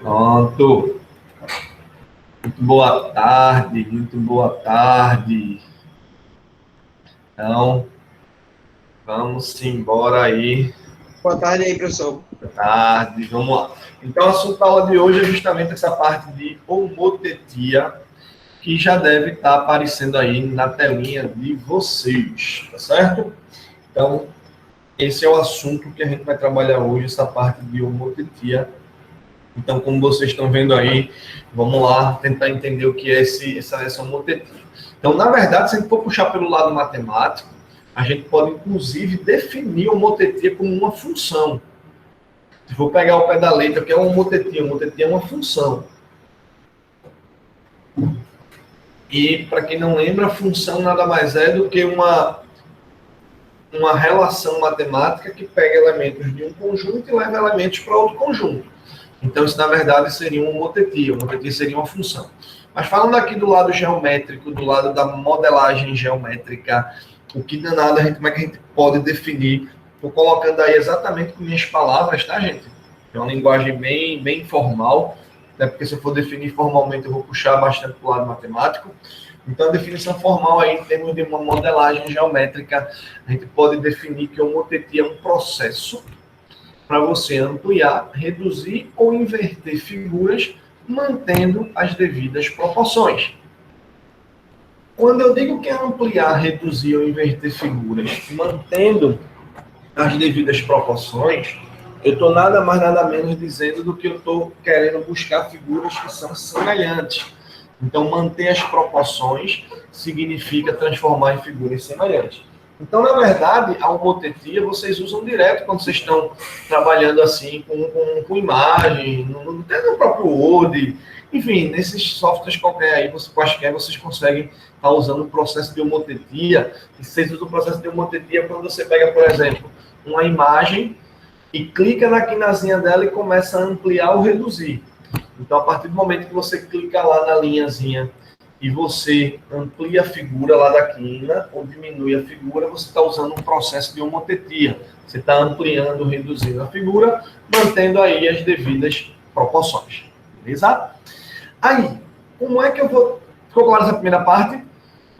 Pronto. Muito boa tarde, muito boa tarde. Então, vamos embora aí. Boa tarde aí, professor. Boa tarde, vamos lá. Então, o assunto da aula de hoje é justamente essa parte de homotetia, que já deve estar aparecendo aí na telinha de vocês, tá certo? Então, esse é o assunto que a gente vai trabalhar hoje, essa parte de homotetia. Então, como vocês estão vendo aí, vamos lá tentar entender o que é essa homotetia. Então, na verdade, se a gente for puxar pelo lado matemático, a gente pode, inclusive, definir a homotetia como uma função. Se for pegar o pé da letra, o que é uma homotetia? Homotetia é uma função. E, para quem não lembra, a função nada mais é do que uma relação matemática que pega elementos de um conjunto e leva elementos para outro conjunto. Então, isso, na verdade, seria uma homotetia. Uma homotetia seria uma função. Mas falando aqui do lado geométrico, do lado da modelagem geométrica, o que danado, como é que a gente pode definir? Estou colocando aí exatamente com minhas palavras, tá, gente? É uma linguagem bem formal, né? Porque se eu for definir formalmente, eu vou puxar bastante para o lado matemático. Então, a definição formal aí, em termos de uma modelagem geométrica, a gente pode definir que a homotetia é um processo para você ampliar, reduzir ou inverter figuras, mantendo as devidas proporções. Quando eu digo que é ampliar, reduzir ou inverter figuras, mantendo as devidas proporções, eu estou nada mais, nada menos dizendo do que eu estou querendo buscar figuras que são semelhantes. Então, manter as proporções significa transformar em figuras semelhantes. Então, na verdade, a homotetia vocês usam direto quando vocês estão trabalhando assim com imagem, até no próprio Word, enfim, nesses softwares qualquer aí, quaisquer, vocês conseguem estar usando o processo de homotetia. E vocês usam o processo de homotetia quando você pega, por exemplo, uma imagem e clica na quinazinha dela e começa a ampliar ou reduzir. Então, a partir do momento que você clica lá na linhazinha e você amplia a figura lá da quina ou diminui a figura, você está usando um processo de homotetia. Você está ampliando, reduzindo a figura, mantendo aí as devidas proporções. Beleza? Aí, como é que eu vou... Ficou claro essa primeira parte?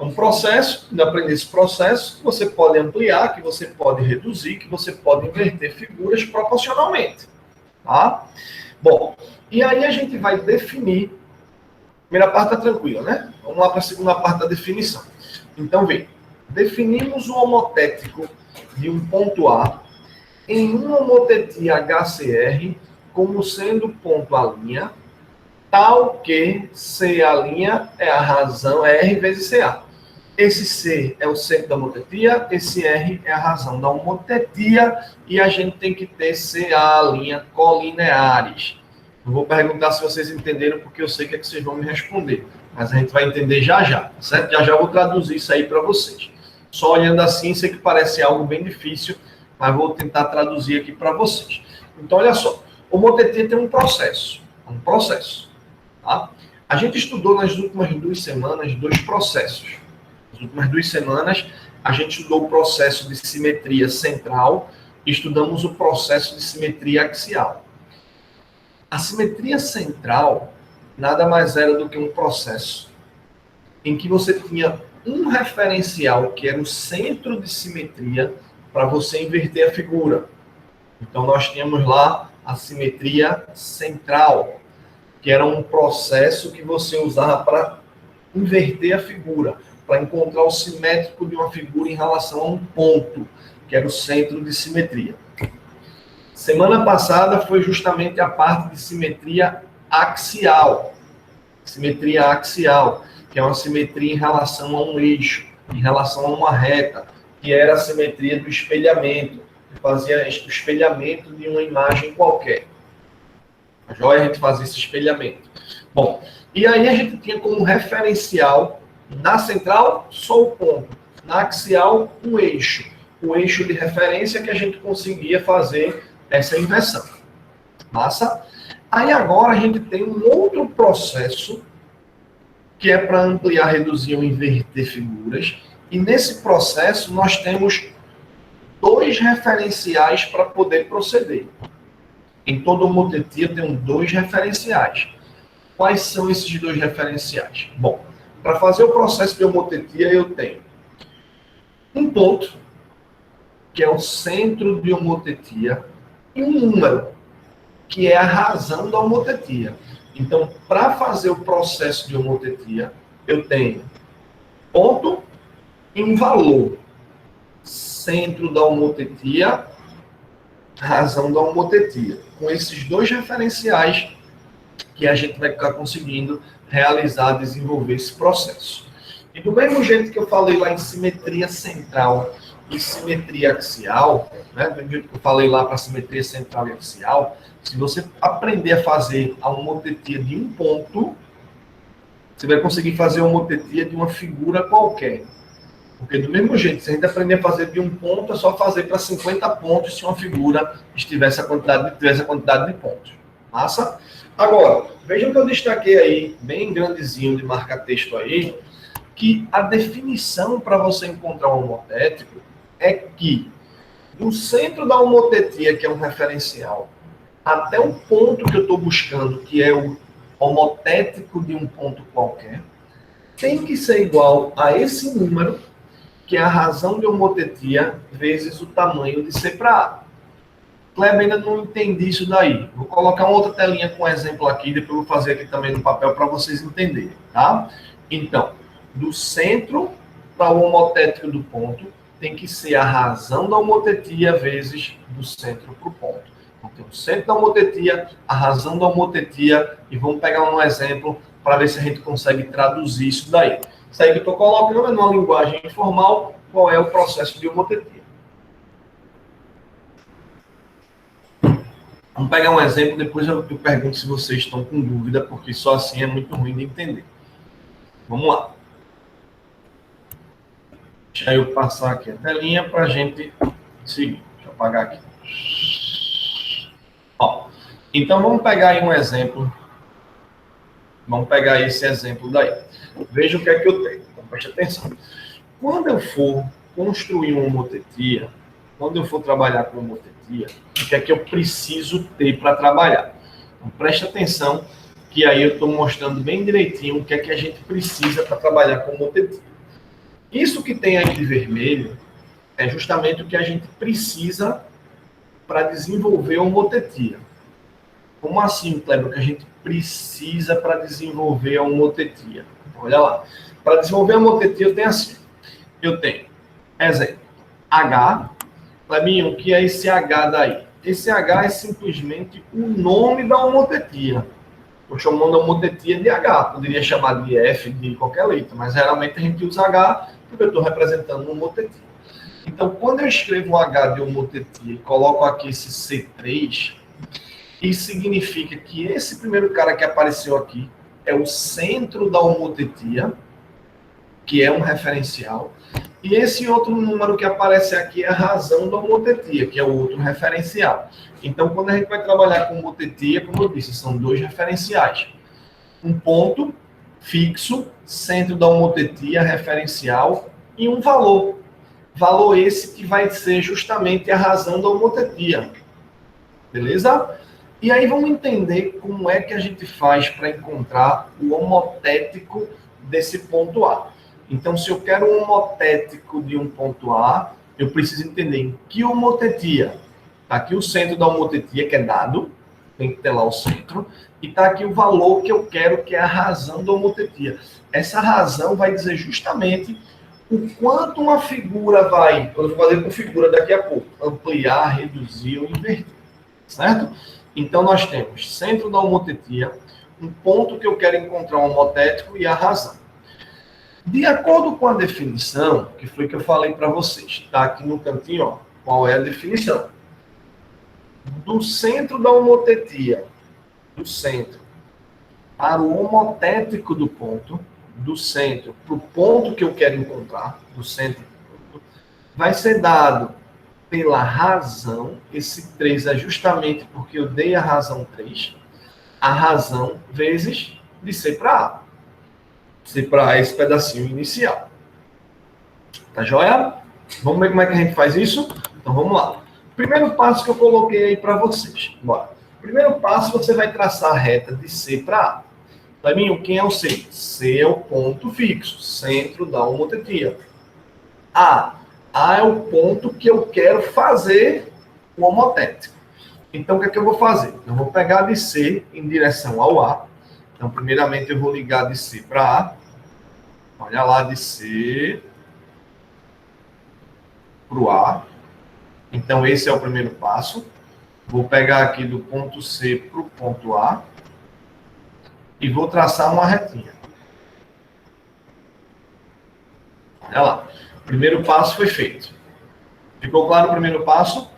É um processo, de aprender esse processo, que você pode ampliar, que você pode reduzir, que você pode inverter figuras proporcionalmente. Tá? Bom, e aí a gente vai definir. A primeira parte está tranquila, né? Vamos lá para a segunda parte da definição. Então, vem. Definimos o homotético de um ponto A em uma homotetia HCR como sendo ponto A', tal que C' é a razão, é R vezes CA. Esse C é o centro da homotetia, esse R é a razão da homotetia, e a gente tem que ter CA' colineares. Não vou perguntar se vocês entenderam, porque eu sei que é que vocês vão me responder. Mas a gente vai entender já já, certo? Já já eu vou traduzir isso aí para vocês. Só olhando assim, sei que parece algo bem difícil, mas vou tentar traduzir aqui para vocês. Então, olha só. Homotetia tem um processo. Um processo. Tá? A gente estudou nas últimas 2 semanas 2 processos. Nas últimas 2 semanas, a gente estudou o processo de simetria central e estudamos o processo de simetria axial. A simetria central nada mais era do que um processo em que você tinha um referencial, que era o centro de simetria, para você inverter a figura. Então, nós tínhamos lá a simetria central, que era um processo que você usava para inverter a figura, para encontrar o simétrico de uma figura em relação a um ponto, que era o centro de simetria. Semana passada foi justamente a parte de simetria axial. Simetria axial, que é uma simetria em relação a um eixo, em relação a uma reta, que era a simetria do espelhamento, que fazia o espelhamento de uma imagem qualquer. A joia a gente fazia esse espelhamento. Bom, e aí a gente tinha como referencial, na central, só o ponto. Na axial, um eixo. O eixo de referência que a gente conseguia fazer essa inversão. Massa? Aí agora a gente tem um outro processo que é para ampliar, reduzir ou inverter figuras. E nesse processo nós temos 2 referenciais para poder proceder. Em toda homotetia eu tenho dois referenciais. Quais são esses dois referenciais? Bom, para fazer o processo de homotetia eu tenho um ponto, que é o centro de homotetia, e um número, que é a razão da homotetia. Então, para fazer o processo de homotetia, eu tenho ponto e um valor. Centro da homotetia, razão da homotetia. Com esses dois referenciais que a gente vai ficar conseguindo realizar, desenvolver esse processo. E do mesmo jeito que eu falei lá em simetria central e simetria axial, né, do jeito que eu falei lá para simetria central e axial, se você aprender a fazer a homotetia de um ponto, você vai conseguir fazer a homotetia de uma figura qualquer. Porque do mesmo jeito, se a gente aprender a fazer de um ponto, é só fazer para 50 pontos se uma figura tivesse a quantidade de pontos. Massa? Agora, vejam que eu destaquei aí, bem grandezinho de marca-texto aí, que a definição para você encontrar um homotético é que do centro da homotetia, que é um referencial, até o ponto que eu estou buscando, que é o homotético de um ponto qualquer, tem que ser igual a esse número, que é a razão de homotetia vezes o tamanho de C para A. Kleber, ainda não entendi isso daí. Vou colocar uma outra telinha com um exemplo aqui, depois vou fazer aqui também no papel para vocês entenderem, tá? Então, do centro para o homotético do ponto, tem que ser a razão da homotetia vezes do centro para o ponto. Então, tem o centro da homotetia, a razão da homotetia, e vamos pegar um exemplo para ver se a gente consegue traduzir isso daí. Isso aí que eu estou colocando é numa linguagem informal, qual é o processo de homotetia. Vamos pegar um exemplo, depois eu pergunto se vocês estão com dúvida, porque só assim é muito ruim de entender. Vamos lá. Deixa eu passar aqui a telinha para a gente seguir. Deixa eu apagar aqui. Ó, então vamos pegar aí um exemplo. Vamos pegar esse exemplo daí. Veja o que é que eu tenho. Então, preste atenção. Quando eu for construir uma homotetia, quando eu for trabalhar com homotetia, o que é que eu preciso ter para trabalhar? Então, preste atenção, que aí eu estou mostrando bem direitinho o que é que a gente precisa para trabalhar com homotetia. Isso que tem aí de vermelho é justamente o que a gente precisa para desenvolver a homotetia. Como assim, Kleber, o que a gente precisa para desenvolver a homotetia? Olha lá. Para desenvolver a homotetia, eu tenho assim. Eu tenho, exemplo, H. Clebinho, o que é esse H daí? Esse H é simplesmente o nome da homotetia. Estou chamando a homotetia de H. Poderia chamar de F, de qualquer letra, mas geralmente a gente usa H porque eu estou representando uma homotetia. Então, quando eu escrevo um H de homotetia e coloco aqui esse C3, isso significa que esse primeiro cara que apareceu aqui é o centro da homotetia, que é um referencial, e esse outro número que aparece aqui é a razão da homotetia, que é o outro referencial. Então, quando a gente vai trabalhar com homotetia, como eu disse, são dois referenciais. Um ponto fixo, centro da homotetia, referencial, e um valor. Valor esse que vai ser justamente a razão da homotetia. Beleza? E aí vamos entender como é que a gente faz para encontrar o homotético desse ponto A. Então, se eu quero um homotético de um ponto A, eu preciso entender em que homotetia. Está aqui o centro da homotetia, que é dado, tem que ter lá o centro, e está aqui o valor que eu quero, que é a razão da homotetia. Essa razão vai dizer justamente o quanto uma figura vai, eu vou fazer com figura daqui a pouco, ampliar, reduzir ou inverter, certo? Então, nós temos centro da homotetia, um ponto que eu quero encontrar um homotético e a razão. De acordo com a definição, que foi que eu falei para vocês, está aqui no cantinho, ó, qual é a definição? Do centro da homotetia, do centro para o homotético do ponto, do centro para o ponto que eu quero encontrar, do centro do ponto, vai ser dado pela razão, esse 3 é justamente porque eu dei a razão 3, a razão vezes de C para A. C para A, esse pedacinho inicial. Tá joia? Vamos ver como é que a gente faz isso? Então vamos lá. Primeiro passo que eu coloquei aí para vocês. Bora. Primeiro passo, você vai traçar a reta de C para A. Flavinho, quem é o C? C é o ponto fixo, centro da homotetia. A é o ponto que eu quero fazer o homotético. Então, o que é que eu vou fazer? Eu vou pegar de C em direção ao A. Então, primeiramente, eu vou ligar de C para A. Olha lá, de C para o A. Então, esse é o primeiro passo. Vou pegar aqui do ponto C para o ponto A. E vou traçar uma retinha. Olha lá. O primeiro passo foi feito. Ficou claro o primeiro passo?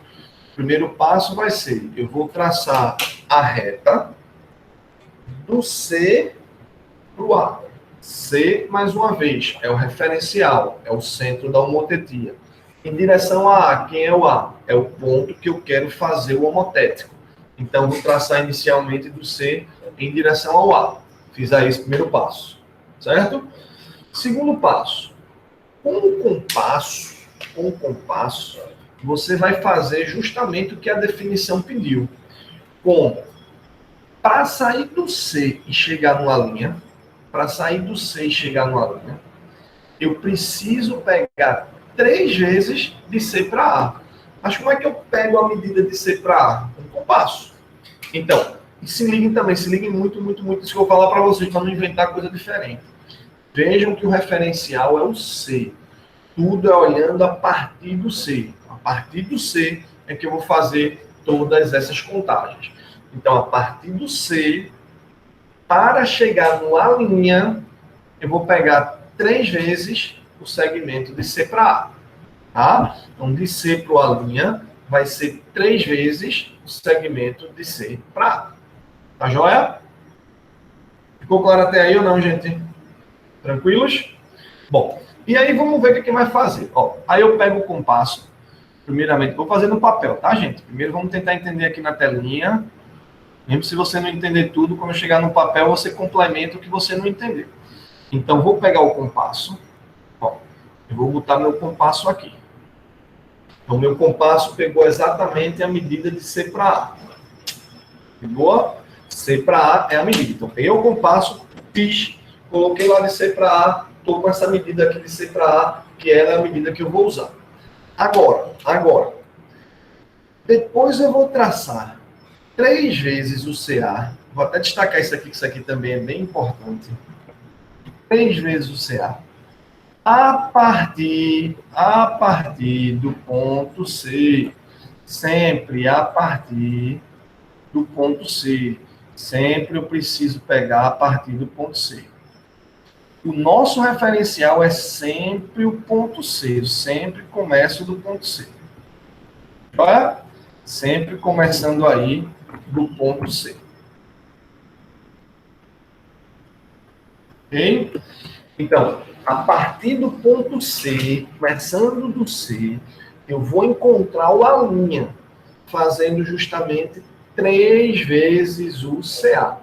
O primeiro passo vai ser, eu vou traçar a reta do C para o A. C, mais uma vez, é o referencial, é o centro da homotetia. Em direção a A, quem é o A? É o ponto que eu quero fazer o homotético. Então, vou traçar inicialmente do C em direção ao A. Fiz aí esse primeiro passo, certo? Segundo passo, com o compasso, você vai fazer justamente o que a definição pediu. Como? Para sair do C e chegar numa linha, eu preciso pegar 3 vezes de C para A. Mas como é que eu pego a medida de C para A? Com compasso. Então, se liguem muito isso que eu vou falar para vocês, para não inventar coisa diferente. Vejam que o referencial é o C. Tudo é olhando a partir do C. A partir do C é que eu vou fazer todas essas contagens. Então, a partir do C, para chegar numa linha, eu vou pegar 3 vezes o segmento de C para A. Tá? Então, de C para a linha, vai ser 3 vezes o segmento de C para A. Tá joia? Ficou claro até aí ou não, gente? Tranquilos? Bom, e aí vamos ver o que vai fazer. Ó, aí eu pego o compasso. Primeiramente, vou fazer no papel, tá, gente? Primeiro vamos tentar entender aqui na telinha. Mesmo se você não entender tudo, quando chegar no papel, você complementa o que você não entendeu. Então, vou pegar o compasso. Ó, eu vou botar meu compasso aqui. Então, meu compasso pegou exatamente a medida de C para A. Pegou? C para A é a medida. Então, peguei o compasso, fiz, coloquei lá de C para A, estou com essa medida aqui de C para A, que era a medida que eu vou usar. Agora, depois eu vou traçar 3 vezes o CA. Vou até destacar isso aqui, que isso aqui também é bem importante. 3 vezes o CA. A partir do ponto C. Sempre a partir do ponto C. Sempre eu preciso pegar a partir do ponto C. O nosso referencial é sempre o ponto C. Eu sempre começo do ponto C. Olha, sempre começando aí do ponto C. Ok? Então, a partir do ponto C, começando do C, eu vou encontrar o A', fazendo justamente 3 vezes o CA.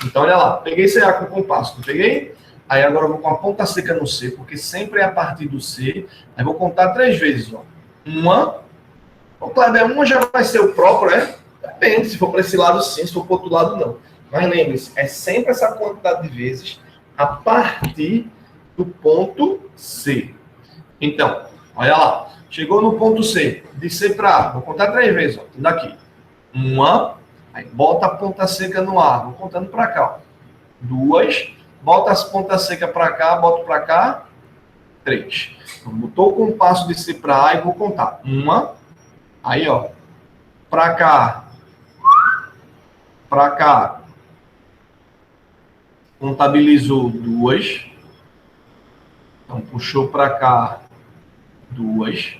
Então, olha lá, peguei CA com o compasso, não peguei? Aí agora eu vou com a ponta seca no C, porque sempre é a partir do C. Aí vou contar 3 vezes, ó. O Kleber, uma já vai ser o próprio, né? Depende, se for para esse lado sim, se for para o outro lado não. Mas lembre-se, é sempre essa quantidade de vezes a partir do ponto C. Então, olha lá. Chegou no ponto C, de C para A. Vou contar 3 vezes, ó. Daqui. Aí bota a ponta seca no A. Vou contando para cá, ó. 2. Bota as pontas secas para cá, boto para cá. 3. Então, botou o compasso de C para A e vou contar. Aí, ó. Para cá. Para cá. Contabilizou 2. Então, puxou para cá 2.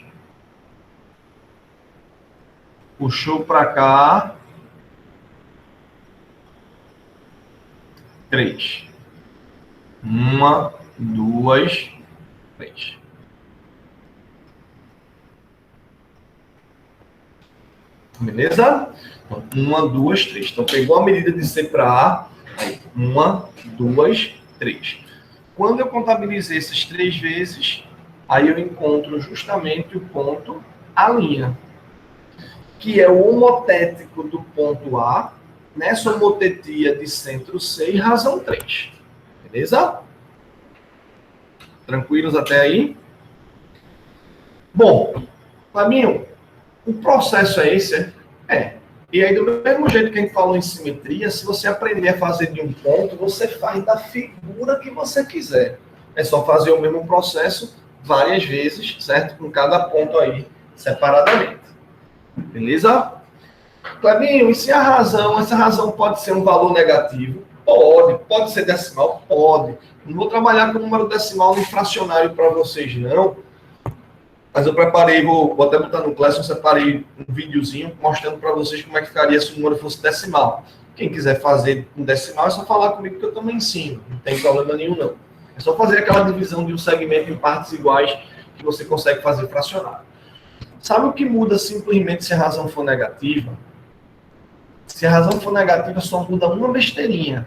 Puxou para cá 3. 1, 2, 3. Beleza? Então, 1, 2, 3. Então, pegou a medida de C para A. Aí, 1, 2, 3. Quando eu contabilizei essas 3 vezes, aí eu encontro justamente o ponto A', que é o homotético do ponto A nessa homotetia de centro C e razão 3. Beleza? Tranquilos até aí? Bom, Fabinho, o processo é esse? E aí, do mesmo jeito que a gente falou em simetria, se você aprender a fazer de um ponto, você faz da figura que você quiser. É só fazer o mesmo processo várias vezes, certo? Com cada ponto aí, separadamente. Beleza? Clebinho, e se essa razão pode ser um valor negativo? Pode ser decimal? Pode. Não vou trabalhar com número decimal nem fracionário para vocês, não. Mas eu preparei, vou até botar no Classroom, separei um videozinho mostrando para vocês como é que ficaria se o número fosse decimal. Quem quiser fazer um decimal, é só falar comigo que eu também ensino. Não tem problema nenhum, não. É só fazer aquela divisão de um segmento em partes iguais que você consegue fazer fracionário. Sabe o que muda simplesmente se a razão for negativa? Se a razão for negativa, só muda uma besteirinha.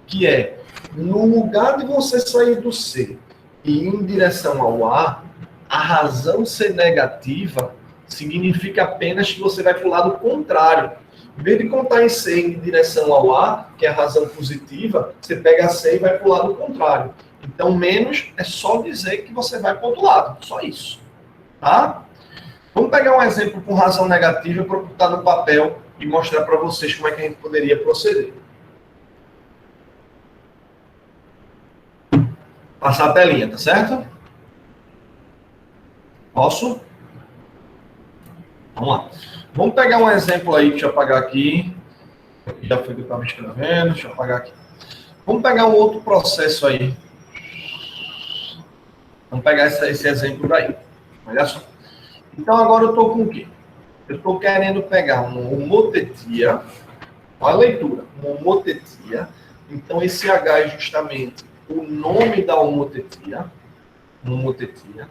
Que é, no lugar de você sair do C e ir em direção ao A, a razão ser negativa significa apenas que você vai para o lado contrário. Em vez de contar em C em direção ao A, que é a razão positiva, você pega a C e vai para o lado contrário. Então, menos é só dizer que você vai para o outro lado. Só isso. Tá? Vamos pegar um exemplo com razão negativa para botar no papel e mostrar para vocês como é que a gente poderia proceder. Passar a telinha, tá certo? Posso? Vamos lá. Vamos pegar um exemplo aí, deixa eu apagar aqui. Já foi que eu estava escrevendo, deixa eu apagar aqui. Vamos pegar um outro processo aí. Vamos pegar esse exemplo daí. Olha só. Então agora eu estou com o quê? Eu estou querendo pegar uma homotetia. Olha a leitura. Uma homotetia. Então esse H é justamente o nome da homotetia. Homotetia.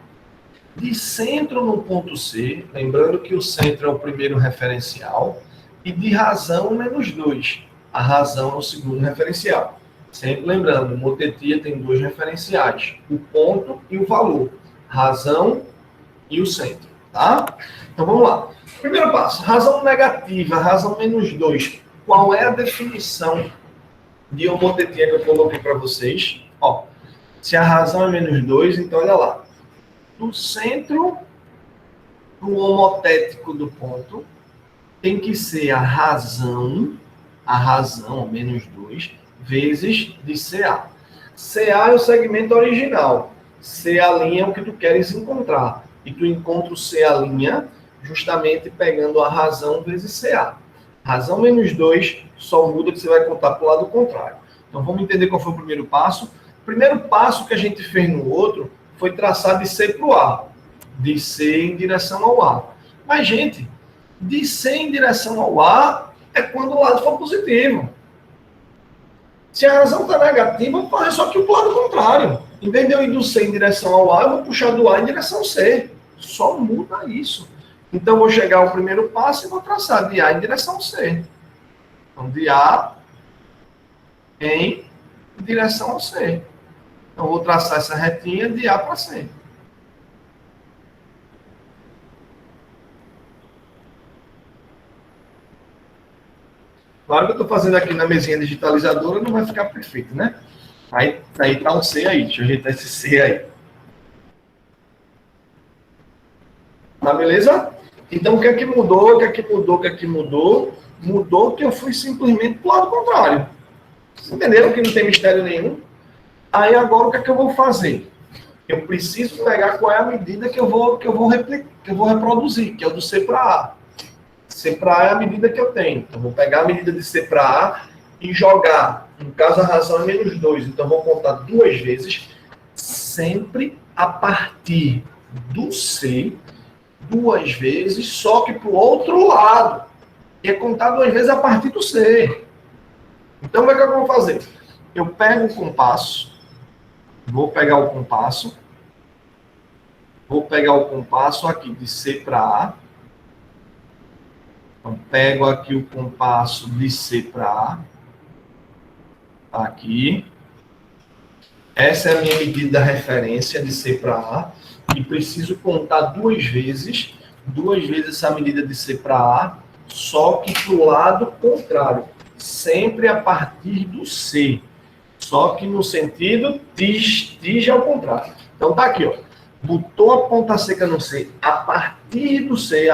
De centro no ponto C, lembrando que o centro é o primeiro referencial, e de razão menos 2. A razão é o segundo referencial. Sempre lembrando, homotetia tem dois referenciais, o ponto e o valor. Razão e o centro, tá? Então vamos lá. Primeiro passo, razão negativa, razão menos 2. Qual é a definição de homotetia que eu coloquei para vocês? Ó, se a razão é menos 2, então olha lá. Do centro do homotético do ponto, tem que ser a razão, menos 2, vezes de CA. CA é o segmento original. CA' é o que tu queres encontrar. E tu encontra o CA' justamente pegando a razão vezes CA. Razão menos 2 só muda que você vai contar para o lado contrário. Então vamos entender qual foi o primeiro passo. O primeiro passo que a gente fez no outro foi traçar de C para o A. De C em direção ao A. Mas, gente, de C em direção ao A é quando o lado for positivo. Se a razão está negativa, eu vou fazer só que o lado contrário. Em vez de eu ir do C em direção ao A, eu vou puxar do A em direção ao C. Só muda isso. Então, eu vou chegar ao primeiro passo e vou traçar de A em direção ao C. Então, de A em direção ao C. Então, eu vou traçar essa retinha de A para C. Claro que eu estou fazendo aqui na mesinha digitalizadora, não vai ficar perfeito, né? Aí tá um C aí, deixa eu ajeitar esse C aí. Tá, beleza? Então, o que é que mudou? O que é que mudou? O que é que mudou? Mudou que eu fui simplesmente para o lado contrário. Vocês entenderam que não tem mistério nenhum? Aí agora o que é que eu vou fazer? Eu preciso pegar qual é a medida que eu vou reproduzir, que é o do C para A. C para A é a medida que eu tenho. Então, vou pegar a medida de C para A e jogar. No caso, a razão é menos 2. Então, vou contar duas vezes, sempre a partir do C, duas vezes, só que para o outro lado. E é contar duas vezes a partir do C. Então, o que é que eu vou fazer? Eu pego o compasso, vou pegar o compasso aqui de C para A. Então, pego aqui o compasso de C para A. Tá aqui. Essa é a minha medida da referência de C para A. E preciso contar duas vezes essa medida de C para A, só que para o lado contrário. Sempre a partir do C. Só que no sentido tige ao contrário. Então tá aqui, ó. Botou a ponta seca no C, a partir do C,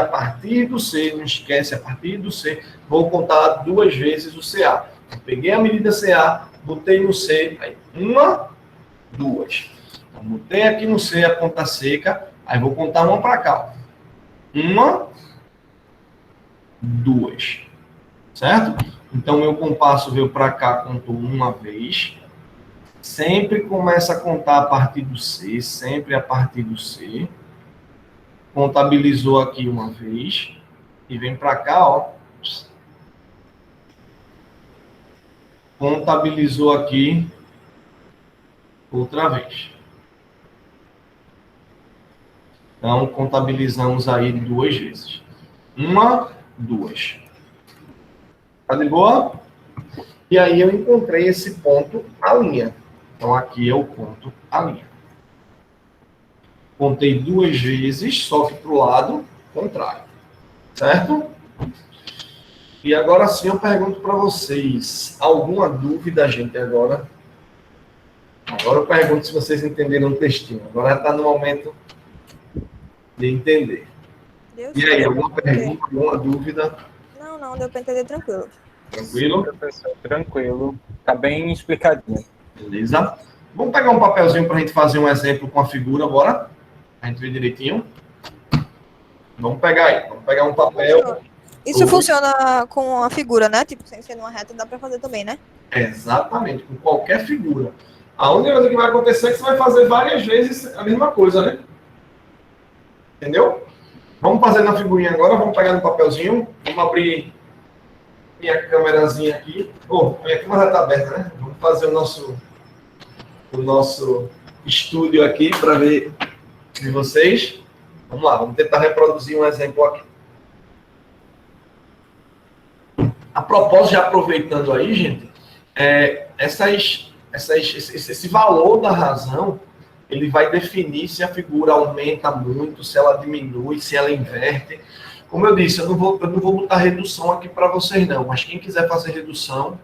não esquece, a partir do C, vou contar 2 vezes o CA. Eu peguei a medida CA, botei no C, aí 1, 2. Então, botei aqui no C a ponta seca, aí vou contar uma para cá. 1, 2. Certo? Então, meu compasso veio para cá, contou uma vez. Sempre começa a contar a partir do C, sempre a partir do C. Contabilizou aqui uma vez. E vem para cá, ó. Contabilizou aqui outra vez. Então, contabilizamos aí 2 vezes. 1, 2. Tá de boa? E aí eu encontrei esse ponto, a linha. Então, aqui é o ponto, a linha. Contei 2 vezes, só que para o lado contrário. Certo? E agora sim eu pergunto para vocês, alguma dúvida, gente, agora? Agora eu pergunto se vocês entenderam o textinho. Agora está no momento de entender. E aí, alguma pergunta, alguma dúvida? Não, deu para entender tranquilo. Tranquilo? Professor, tranquilo. Tá bem explicadinho. Beleza? Vamos pegar um papelzinho para a gente fazer um exemplo com a figura, bora? A gente ver direitinho. Vamos pegar aí. Vamos pegar um papel. Isso funciona com a figura, né? Tipo, sem ser numa reta, dá para fazer também, né? Exatamente, com qualquer figura. A única coisa que vai acontecer é que você vai fazer várias vezes a mesma coisa, né? Entendeu? Vamos fazer na figurinha agora, vamos pegar no papelzinho, vamos abrir minha câmerazinha aqui. Minha câmera já está aberta, né? Vamos fazer o nosso estúdio aqui para ver de vocês. Vamos lá, vamos tentar reproduzir um exemplo aqui. A propósito, já aproveitando aí, gente, esse valor da razão, ele vai definir se a figura aumenta muito, se ela diminui, se ela inverte. Como eu disse, eu não vou botar redução aqui para vocês não, mas quem quiser fazer redução,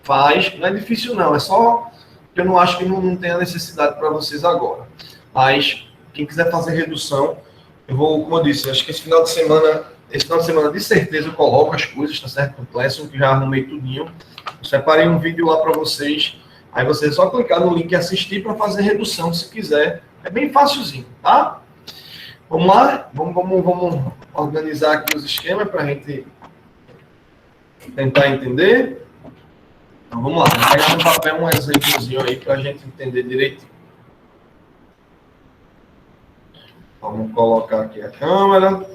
faz. Não é difícil não, é só que eu não acho que não tem a necessidade para vocês agora. Mas quem quiser fazer redução, eu vou, como eu disse, acho que esse final de semana de certeza eu coloco as coisas, tá certo? No Classroom, que já arrumei tudinho. Eu separei um vídeo lá para vocês. Aí você é só clicar no link e assistir para fazer redução, se quiser. É bem facilzinho, tá? Vamos lá? Vamos organizar aqui os esquemas para a gente tentar entender. Então vamos lá, vamos pegar no papel um exemplozinho aí para a gente entender direitinho. Vamos colocar aqui a câmera.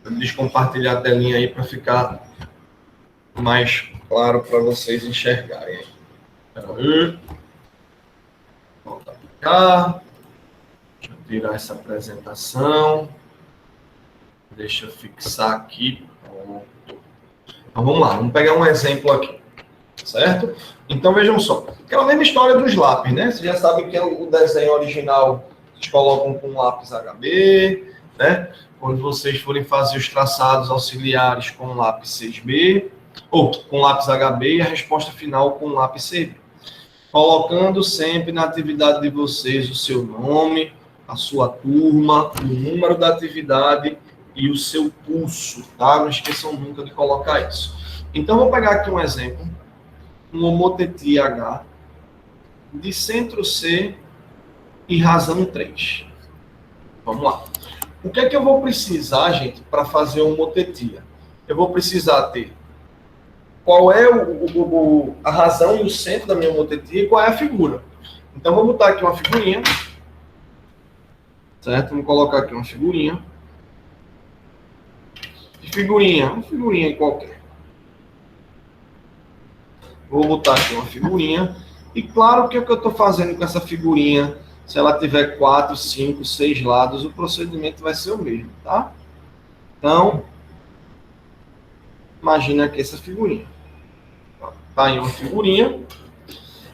Deixa eu compartilhar a telinha aí para ficar mais claro para vocês enxergarem. Espera aí. Volta para cá. Deixa eu tirar essa apresentação. Deixa eu fixar aqui. Pronto. Então vamos lá, vamos pegar um exemplo aqui. Certo? Então vejam só. Aquela mesma história dos lápis, né? Vocês já sabem que o desenho original vocês colocam com lápis HB, né? Quando vocês forem fazer os traçados auxiliares com lápis 6B, ou com lápis HB, e a resposta final com lápis CB. Colocando sempre na atividade de vocês o seu nome, a sua turma, o número da atividade e o seu curso, tá? Não esqueçam nunca de colocar isso. Então, vou pegar aqui um exemplo. Um homoteti H de centro C e razão 3. Vamos lá. O que é que eu vou precisar, gente, para fazer uma homotetia? Eu vou precisar ter qual é a razão e o centro da minha homotetia e qual é a figura. Então, vou botar aqui uma figurinha. Certo? Vamos colocar aqui uma figurinha. Uma figurinha qualquer. Vou botar aqui uma figurinha. E claro, o que é que eu estou fazendo com essa figurinha? Se ela tiver 4, 5, 6 lados, o procedimento vai ser o mesmo, tá? Então, imagina aqui essa figurinha. Tá aí uma figurinha.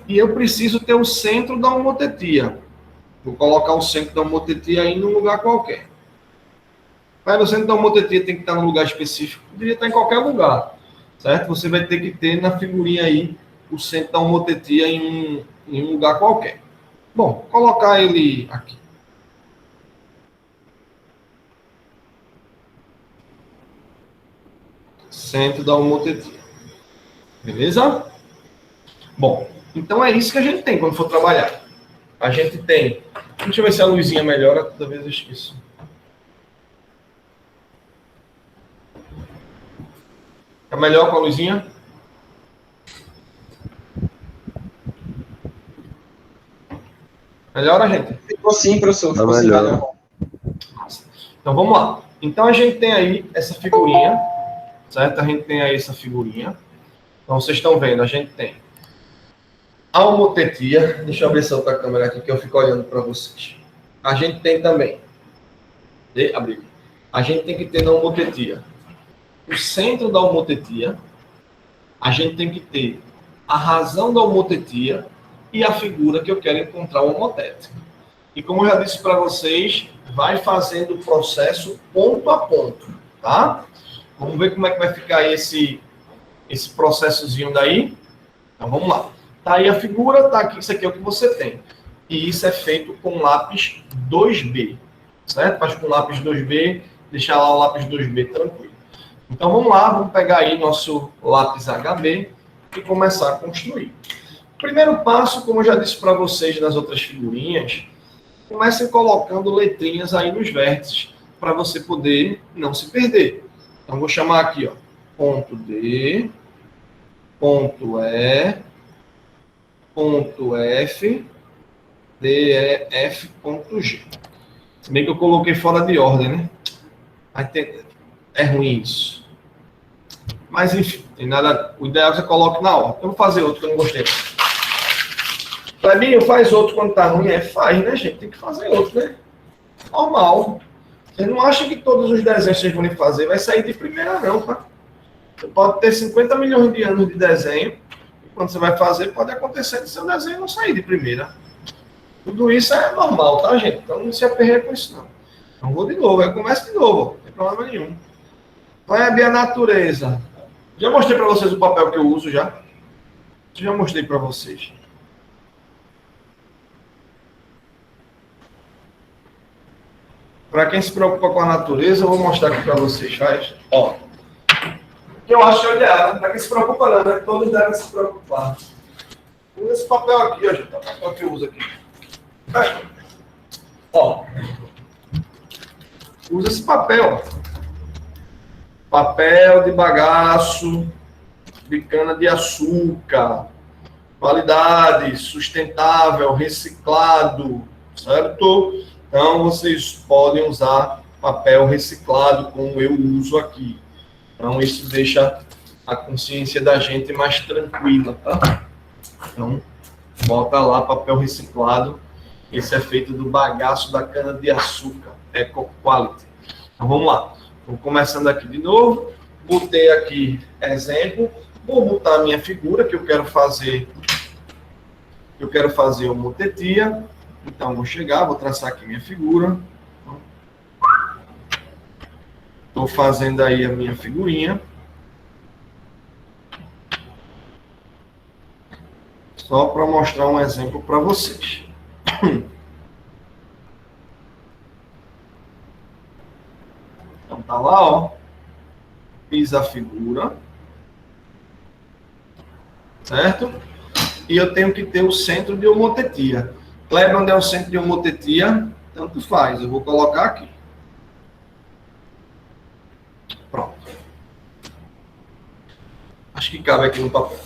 E eu preciso ter o centro da homotetia. Vou colocar o centro da homotetia aí num lugar qualquer. Mas o centro da homotetia tem que estar num lugar específico. Poderia estar em qualquer lugar, certo? Você vai ter que ter na figurinha aí o centro da homotetia em um lugar qualquer. Bom, colocar ele aqui. Centro da homotetia. Beleza? Bom, então é isso que a gente tem quando for trabalhar. A gente tem... Deixa eu ver se a luzinha melhora, toda vez eu esqueço. É melhor com a luzinha? Melhora, gente? Ficou sim, professor. Tá Ficou sim, melhor. valeu. Então vamos lá. Então a gente tem aí essa figurinha, certo? A gente tem aí essa figurinha. Então vocês estão vendo, a gente tem a homotetia. Deixa eu abrir essa outra câmera aqui que eu fico olhando para vocês. A gente tem também. Abrir. A gente tem que ter na homotetia o centro da homotetia. A gente tem que ter a razão da homotetia e a figura que eu quero encontrar o homotético. E como eu já disse para vocês, vai fazendo o processo ponto a ponto, tá? Vamos ver como é que vai ficar aí esse processozinho daí. Então vamos lá. Tá aí a figura, tá aqui, isso aqui é o que você tem. E isso é feito com lápis 2B, certo? Faz com lápis 2B, deixar lá o lápis 2B tranquilo. Então vamos lá, vamos pegar aí nosso lápis HB e começar a construir. Primeiro passo, como eu já disse para vocês nas outras figurinhas, comecem colocando letrinhas aí nos vértices, para você poder não se perder. Então, vou chamar aqui, ó, ponto D, ponto E, ponto F, D, E, F, ponto G. Se bem que eu coloquei fora de ordem, né? É ruim isso. Mas, enfim, tem nada. O ideal é que você coloque na ordem. Eu vou fazer outro que eu não gostei. Clebinho, faz outro quando tá ruim. Faz, né, gente? Tem que fazer outro, né? Normal. Você não acha que todos os desenhos que vocês vão fazer vai sair de primeira, não, tá? Você pode ter 50 milhões de anos de desenho. E quando você vai fazer, pode acontecer de seu desenho não sair de primeira. Tudo isso é normal, tá, gente? Então não se aperreia com isso, não. Então vou de novo. Eu começo de novo. Não tem problema nenhum. Kleber, a natureza. Já mostrei para vocês o papel que eu uso já. Já mostrei para vocês. Para quem se preocupa com a natureza, eu vou mostrar aqui para vocês. Faz. Ó. O que eu acho ideal, né? Para quem se preocupa, não, né? Todos devem se preocupar. Usa esse papel aqui, ó, gente. O papel que eu uso aqui. Ó. Usa esse papel, ó. Papel de bagaço, de cana de açúcar, qualidade, sustentável, reciclado, certo? Então, vocês podem usar papel reciclado, como eu uso aqui. Então, isso deixa a consciência da gente mais tranquila, tá? Então, bota lá papel reciclado. Esse é feito do bagaço da cana de açúcar, Eco Quality. Então, vamos lá. Vou começando aqui de novo. Botei aqui exemplo. Vou botar a minha figura que eu quero fazer. Eu quero fazer uma homotetia. Então, vou chegar, vou traçar aqui minha figura. Estou fazendo aí a minha figurinha. Só para mostrar um exemplo para vocês. Então, tá lá, ó. Fiz a figura. Certo? E eu tenho que ter o centro de homotetia. Kleber, onde é o centro de homotetia? Tanto faz. Eu vou colocar aqui. Pronto. Acho que cabe aqui no papel.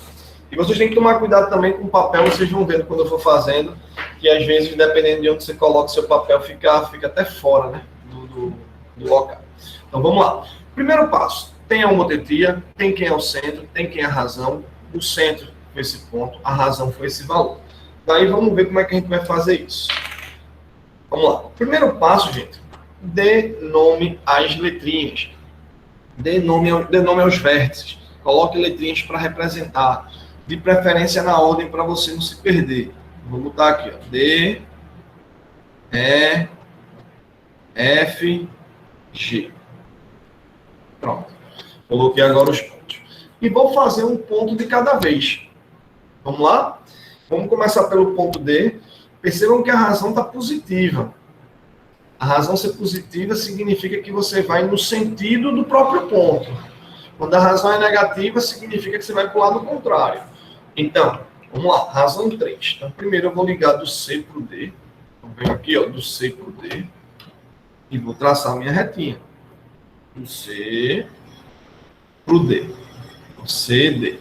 E vocês têm que tomar cuidado também com o papel. Vocês vão vendo quando eu for fazendo. Que às vezes, dependendo de onde você coloca o seu papel, fica até fora, né? Do local. Então, vamos lá. Primeiro passo. Tem a homotetia, tem quem é o centro, tem quem é a razão. O centro foi esse ponto, a razão foi esse valor. Daí, vamos ver como é que a gente vai fazer isso. Vamos lá. Primeiro passo, gente. Dê nome às letrinhas. Dê nome aos vértices. Coloque letrinhas para representar. De preferência na ordem para você não se perder. Vou botar aqui, ó. D, E, F, G. Pronto. Coloquei agora os pontos. E vou fazer um ponto de cada vez. Vamos lá? Vamos começar pelo ponto D. Percebam que a razão está positiva. A razão ser positiva significa que você vai no sentido do próprio ponto. Quando a razão é negativa, significa que você vai para o lado contrário. Então, vamos lá, razão 3. Então, primeiro eu vou ligar do C para o D. Então, venho aqui, ó, do C para o D. E vou traçar a minha retinha. Do C para o D. Do C, D.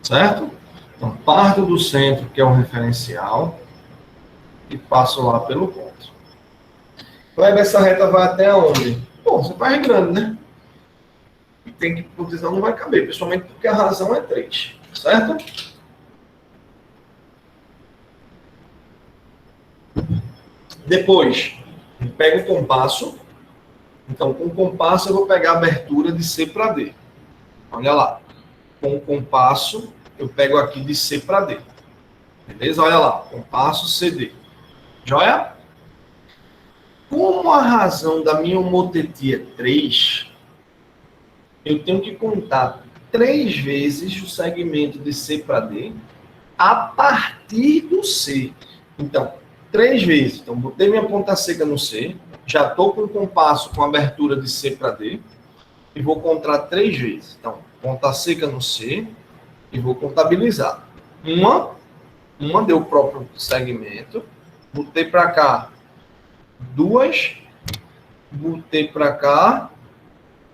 Certo? Então, parto do centro, que é o referencial, e passo lá pelo ponto. Kleber, essa reta vai até onde? Bom, você vai grande, né? E tem que, por decisão, não vai caber, principalmente porque a razão é 3, certo? Depois, pego o compasso. Então, com o compasso, eu vou pegar a abertura de C para D. Olha lá. Com o compasso, eu pego aqui de C para D. Beleza? Olha lá. Compasso CD. Joia? Como a razão da minha homotetia é 3, eu tenho que contar 3 vezes o segmento de C para D a partir do C. Então, 3 vezes. Então, botei minha ponta seca no C, já estou com o compasso com abertura de C para D, e vou contar 3 vezes. Então, ponta seca no C, e vou contabilizar. Uma deu o próprio segmento, botei para cá 2, botei para cá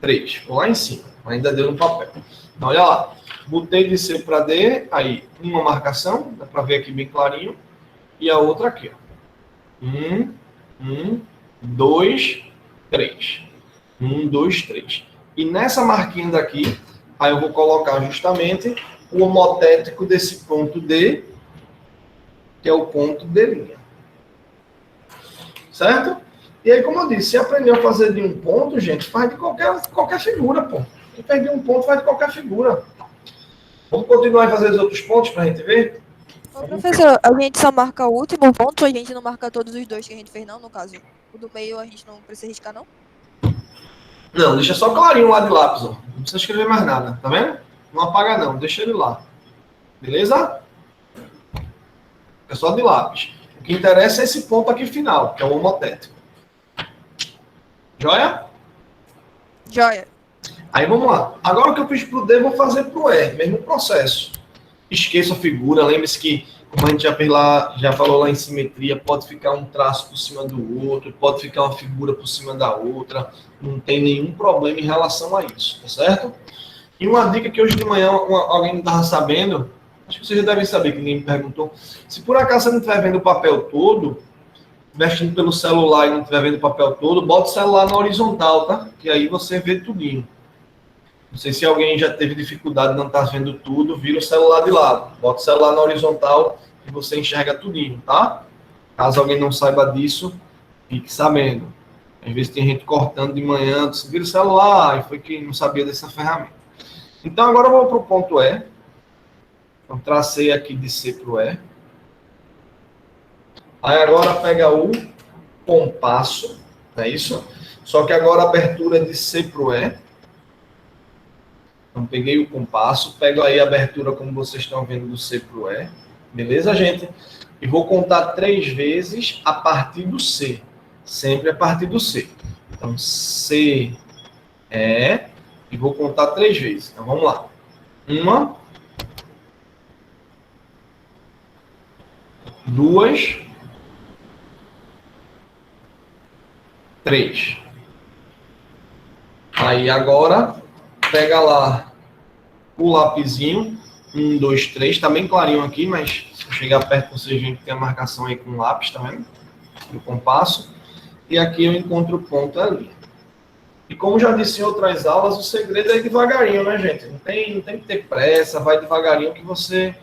3. Ficou lá em cima, ainda deu no papel. Então, olha lá, botei de C para D, aí uma marcação, dá para ver aqui bem clarinho, e a outra aqui, ó. 2, 3. 2, 3. E nessa marquinha daqui, aí eu vou colocar justamente o homotético desse ponto D, que é o ponto D'. Certo? E aí, como eu disse, se aprendeu a fazer de um ponto, gente, faz de qualquer figura, pô. Quem faz de um ponto, faz de qualquer figura. Vamos continuar a fazer os outros pontos para a gente ver? Ô, professor, a gente só marca o último ponto, a gente não marca todos os dois que a gente fez, não, no caso. O do meio a gente não precisa riscar, não? Não, deixa só clarinho lá de lápis, ó. Não precisa escrever mais nada, tá vendo? Não apaga não, deixa ele lá. Beleza? É só de lápis. O que interessa é esse ponto aqui final, que é o homotético. Joia? Joia. Aí vamos lá. Agora o que eu fiz pro D, eu vou fazer pro E. Mesmo processo. Esqueça a figura. Lembre-se que, como a gente já falou lá em simetria, pode ficar um traço por cima do outro, pode ficar uma figura por cima da outra. Não tem nenhum problema em relação a isso, tá certo? E uma dica que hoje de manhã alguém não estava sabendo, acho que vocês já devem saber, que ninguém me perguntou. Se por acaso você não estiver vendo o papel todo, mexendo pelo celular e não estiver vendo o papel todo, bota o celular na horizontal, tá? Que aí você vê tudinho. Não sei se alguém já teve dificuldade de não estar vendo tudo, vira o celular de lado. Bota o celular na horizontal e você enxerga tudinho, tá? Caso alguém não saiba disso, fique sabendo. Às vezes tem gente cortando de manhã, você vira o celular, e foi que não sabia dessa ferramenta. Então agora eu vou para o ponto E. Então tracei aqui de C para o E. Aí agora pega o compasso, não é isso? Só que agora a abertura é de C para o E. Então, peguei o compasso, pego aí a abertura, como vocês estão vendo, do C para o E. Beleza, gente? E vou contar 3 vezes a partir do C. Sempre a partir do C. Então, C, E, e vou contar 3 vezes. Então, vamos lá. 1, 2, 3. Aí, agora, pega lá o lapisinho. 1, 2, 3. Tá bem clarinho aqui, mas se eu chegar perto, vocês veem que tem a marcação aí com o lápis, tá vendo? No compasso. E aqui eu encontro o ponto ali. E como já disse em outras aulas, o segredo é ir devagarinho, né, gente? Não tem que ter pressa, vai devagarinho que você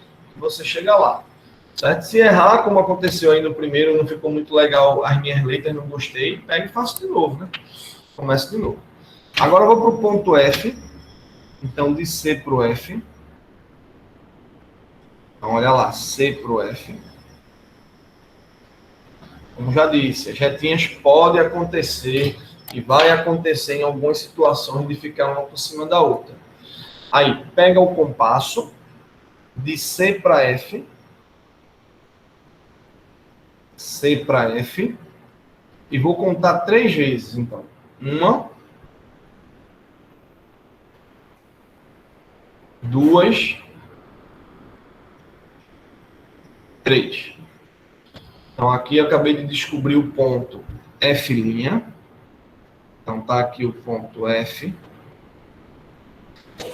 chega lá. Certo? Se errar, como aconteceu aí no primeiro, não ficou muito legal as minhas letras, não gostei, pega e faço de novo, né? Começo de novo. Agora eu vou para o ponto F. Então, de C para o F. Então, olha lá, C para o F. Como já disse, as retinhas podem acontecer e vai acontecer em algumas situações de ficar uma por cima da outra. Aí, pega o compasso de C para F, C para F, e vou contar 3 vezes, então. 1, 2, 3. Então, aqui eu acabei de descobrir o ponto F'. Então, tá aqui o ponto F.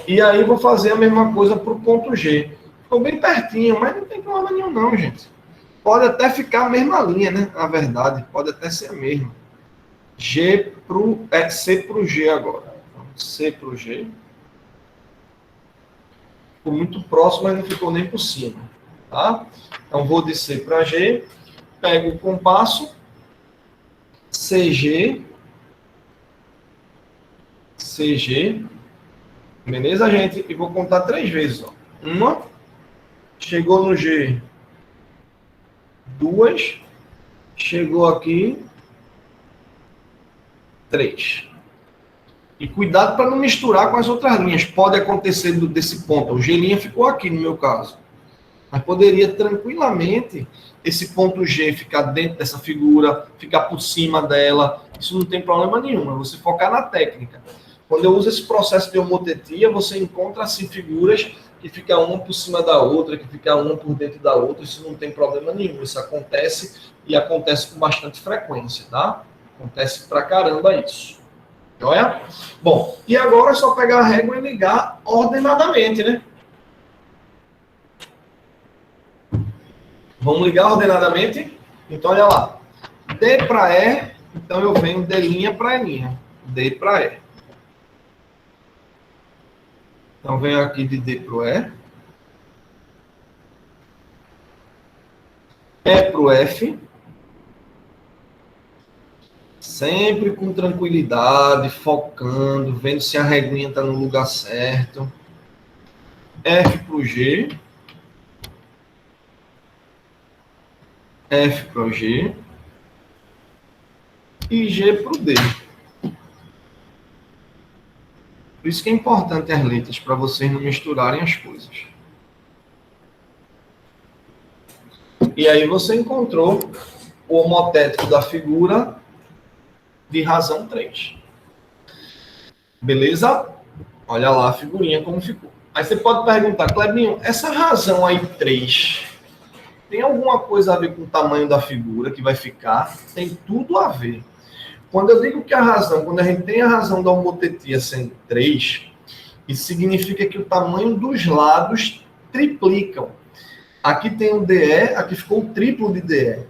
E aí, vou fazer a mesma coisa para o ponto G. Ficou bem pertinho, mas não tem problema nenhum não, gente. Pode até ficar a mesma linha, né? Na verdade, pode até ser a mesma. C para o G agora. C para o G. Ficou muito próximo, mas não ficou nem por cima. Tá? Então, vou de C para G. Pego o compasso. CG. CG. Beleza, gente? E vou contar 3 vezes. Ó. 1. Chegou no G. 2. Chegou aqui. 3. E cuidado para não misturar com as outras linhas. Pode acontecer desse ponto. O G' ficou aqui no meu caso. Mas poderia tranquilamente esse ponto G ficar dentro dessa figura, ficar por cima dela. Isso não tem problema nenhum. É você focar na técnica. Quando eu uso esse processo de homotetia, você encontra assim figuras que fica uma por cima da outra, que fica uma por dentro da outra. Isso não tem problema nenhum. Isso acontece e acontece com bastante frequência, tá? Acontece pra caramba isso. Joia? Bom, e agora é só pegar a régua e ligar ordenadamente, né? Vamos ligar ordenadamente? Então, olha lá. D para E, então eu venho D' para E'. D para E. Então, venho aqui de D para o E. E para o F. Sempre com tranquilidade, focando, vendo se a reguinha está no lugar certo. F para o G. F para o G. E G para o D. Por isso que é importante as letras, para vocês não misturarem as coisas. E aí você encontrou o homotético da figura de razão 3. Beleza? Olha lá a figurinha como ficou. Aí você pode perguntar, Clebinho, essa razão aí 3 tem alguma coisa a ver com o tamanho da figura que vai ficar? Tem tudo a ver. Quando eu digo que a razão, quando a gente tem a razão da homotetia sendo 3, isso significa que o tamanho dos lados triplicam. Aqui tem um DE, aqui ficou o triplo de DE.